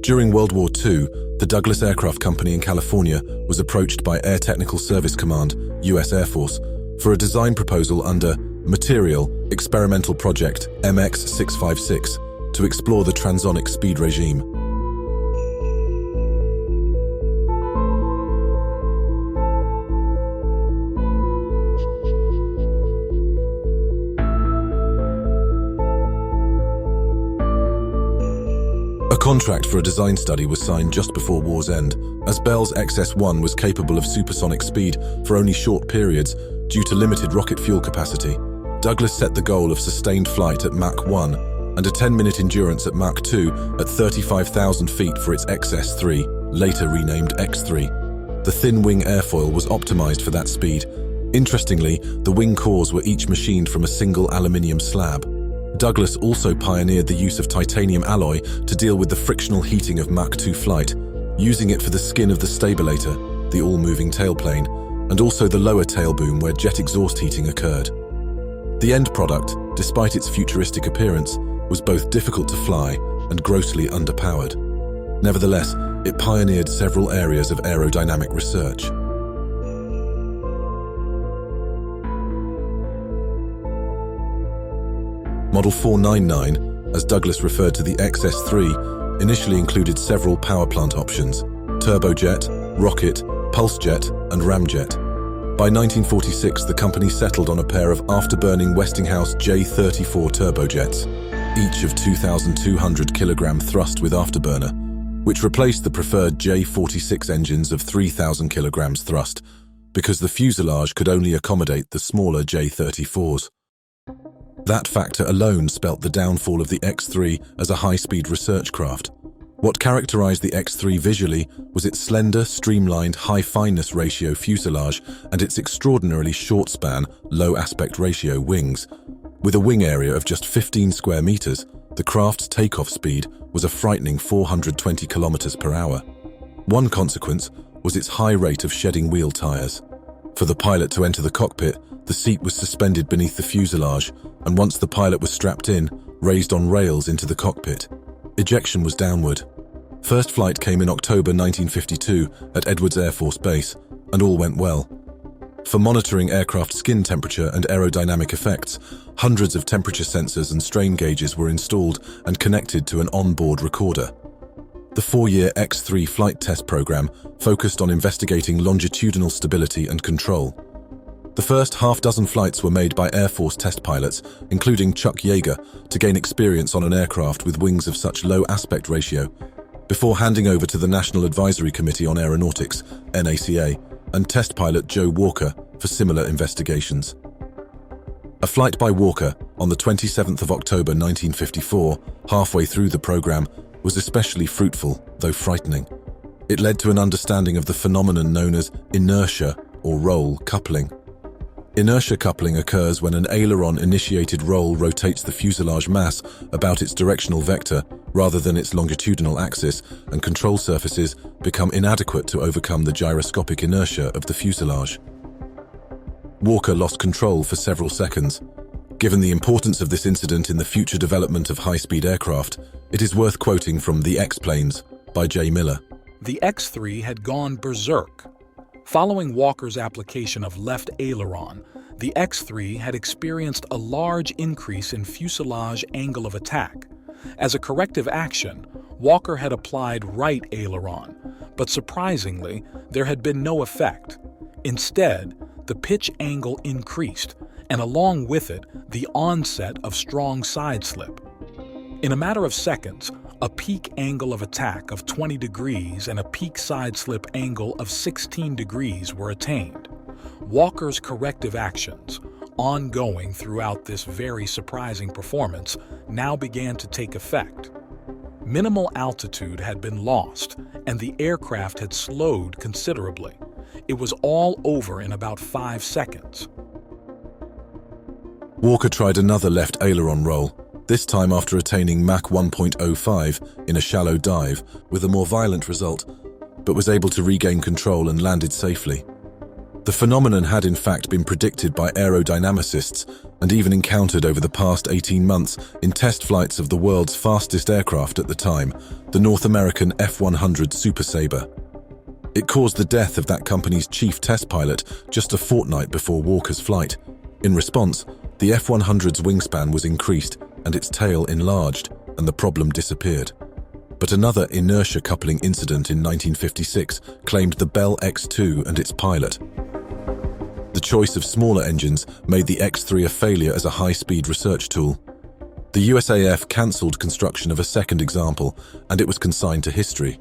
During World War II, the Douglas Aircraft Company in California was approached by Air Technical Service Command, U.S. Air Force, for a design proposal under Materiel Experimental Project MX-656 to explore the transonic speed regime. A contract for a design study was signed just before war's end, as Bell's XS-1 was capable of supersonic speed for only short periods due to limited rocket fuel capacity. Douglas set the goal of sustained flight at Mach 1 and a 10-minute endurance at Mach 2 at 35,000 feet for its XS-3, later renamed X-3. The thin-wing airfoil was optimized for that speed. Interestingly, the wing cores were each machined from a single aluminium slab. Douglas also pioneered the use of titanium alloy to deal with the frictional heating of Mach 2 flight, using it for the skin of the stabilator, the all-moving tailplane, and also the lower tail boom where jet exhaust heating occurred. The end product, despite its futuristic appearance, was both difficult to fly and grossly underpowered. Nevertheless, it pioneered several areas of aerodynamic research. Model 499, as Douglas referred to the XS-3, initially included several power plant options: turbojet, rocket, pulse jet, and ramjet. By 1946, the company settled on a pair of afterburning Westinghouse J-34 turbojets, each of 2,200 kilogram thrust with afterburner, which replaced the preferred J-46 engines of 3,000 kilograms thrust, because the fuselage could only accommodate the smaller J-34s. That factor alone spelt the downfall of the X-3 as a high-speed research craft. What characterized the X-3 visually was its slender, streamlined, high-fineness ratio fuselage and its extraordinarily short-span, low-aspect ratio wings. With a wing area of just 15 square meters, the craft's takeoff speed was a frightening 420 kilometers per hour. One consequence was its high rate of shedding wheel tires. For the pilot to enter the cockpit, the seat was suspended beneath the fuselage, and once the pilot was strapped in, raised on rails into the cockpit. Ejection was downward. First flight came in October 1952 at Edwards Air Force Base, and all went well. For monitoring aircraft skin temperature and aerodynamic effects, hundreds of temperature sensors and strain gauges were installed and connected to an onboard recorder. The 4-year X-3 flight test program focused on investigating longitudinal stability and control. The first half-dozen flights were made by Air Force test pilots, including Chuck Yeager, to gain experience on an aircraft with wings of such low aspect ratio, before handing over to the National Advisory Committee on Aeronautics, NACA, and test pilot Joe Walker for similar investigations. A flight by Walker on the 27th of October 1954, halfway through the program, was especially fruitful, though frightening. It led to an understanding of the phenomenon known as inertia, or roll coupling. Inertia coupling occurs when an aileron-initiated roll rotates the fuselage mass about its directional vector rather than its longitudinal axis, and control surfaces become inadequate to overcome the gyroscopic inertia of the fuselage. Walker lost control for several seconds. Given the importance of this incident in the future development of high-speed aircraft, it is worth quoting from The X-Planes by J. Miller. The X-3 had gone berserk. Following Walker's application of left aileron, the X-3 had experienced a large increase in fuselage angle of attack. As a corrective action, Walker had applied right aileron, but surprisingly, there had been no effect. Instead, the pitch angle increased, and along with it, the onset of strong side slip. In a matter of seconds, a peak angle of attack of 20 degrees and a peak side slip angle of 16 degrees were attained. Walker's corrective actions, ongoing throughout this very surprising performance, now began to take effect. Minimal altitude had been lost, and the aircraft had slowed considerably. It was all over in about 5 seconds. Walker tried another left aileron roll, this time after attaining Mach 1.05 in a shallow dive with a more violent result, but was able to regain control and landed safely. The phenomenon had in fact been predicted by aerodynamicists and even encountered over the past 18 months in test flights of the world's fastest aircraft at the time, the North American F-100 Super Sabre. It caused the death of that company's chief test pilot just a fortnight before Walker's flight. In response, the F-100's wingspan was increased and its tail enlarged, and the problem disappeared. But another inertia coupling incident in 1956 claimed the Bell X-2 and its pilot. The choice of smaller engines made the X-3 a failure as a high-speed research tool. The USAF cancelled construction of a second example, and it was consigned to history.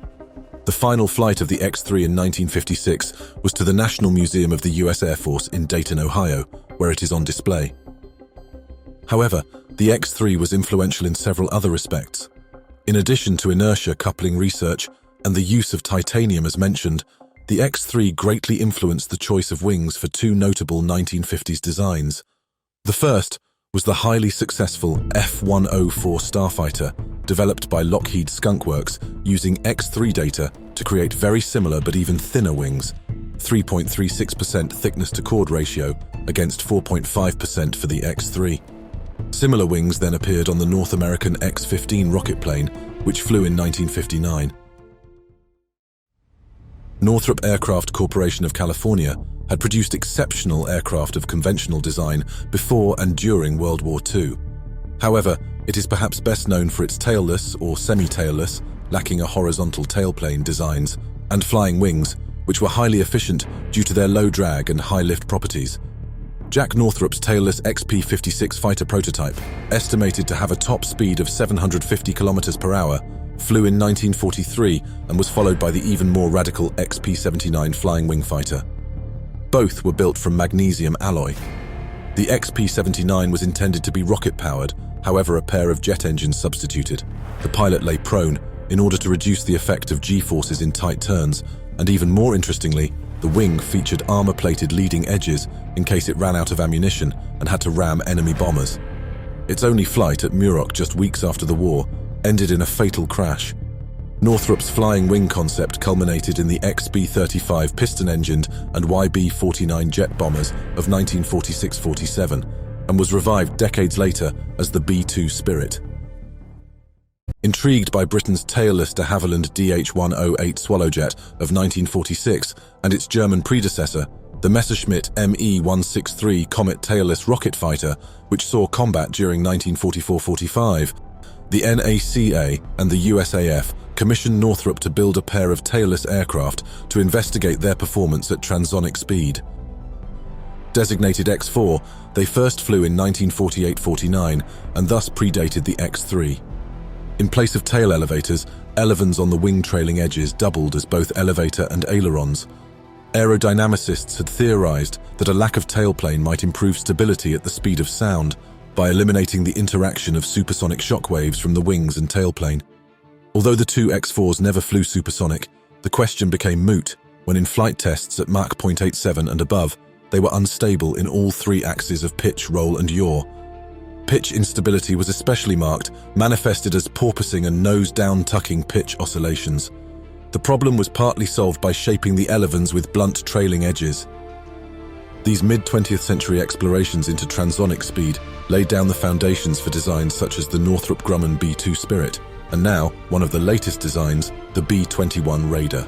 The final flight of the X-3 in 1956 was to the National Museum of the U.S. Air Force in Dayton, Ohio, where it is on display. However, the X-3 was influential in several other respects. In addition to inertia coupling research and the use of titanium as mentioned, the X-3 greatly influenced the choice of wings for two notable 1950s designs. The first was the highly successful F-104 Starfighter, developed by Lockheed Skunk Works using X-3 data to create very similar but even thinner wings, 3.36% thickness-to-chord ratio against 4.5% for the X-3. Similar wings then appeared on the North American X-15 rocket plane, which flew in 1959. Northrop Aircraft Corporation of California had produced exceptional aircraft of conventional design before and during World War II. However, it is perhaps best known for its tailless or semi-tailless, lacking a horizontal tailplane designs, and flying wings, which were highly efficient due to their low drag and high lift properties. Jack Northrop's tailless XP-56 fighter prototype, estimated to have a top speed of 750 km per hour, flew in 1943 and was followed by the even more radical XP-79 flying wing fighter. Both were built from magnesium alloy. The XP-79 was intended to be rocket-powered, however a pair of jet engines substituted. The pilot lay prone in order to reduce the effect of G-forces in tight turns, and even more interestingly, the wing featured armor-plated leading edges in case it ran out of ammunition and had to ram enemy bombers. Its only flight at Muroc just weeks after the war ended in a fatal crash. Northrop's flying wing concept culminated in the XB-35 piston-engined and YB-49 jet bombers of 1946-47 and was revived decades later as the B-2 Spirit. Intrigued by Britain's tailless de Havilland DH-108 Swallowjet of 1946 and its German predecessor, the Messerschmitt Me-163 Comet tailless rocket fighter, which saw combat during 1944-45, the NACA and the USAF commissioned Northrop to build a pair of tailless aircraft to investigate their performance at transonic speed. Designated X-4, they first flew in 1948-49 and thus predated the X-3. In place of tail elevators, elevons on the wing trailing edges doubled as both elevator and ailerons. Aerodynamicists had theorized that a lack of tailplane might improve stability at the speed of sound by eliminating the interaction of supersonic shockwaves from the wings and tailplane. Although the two X-4s never flew supersonic, the question became moot when in flight tests at Mach 0.87 and above, they were unstable in all three axes of pitch, roll and yaw. Pitch instability was especially marked, manifested as porpoising and nose-down tucking pitch oscillations. The problem was partly solved by shaping the elevons with blunt trailing edges. These mid-20th century explorations into transonic speed laid down the foundations for designs such as the Northrop Grumman B-2 Spirit, and now, one of the latest designs, the B-21 Raider.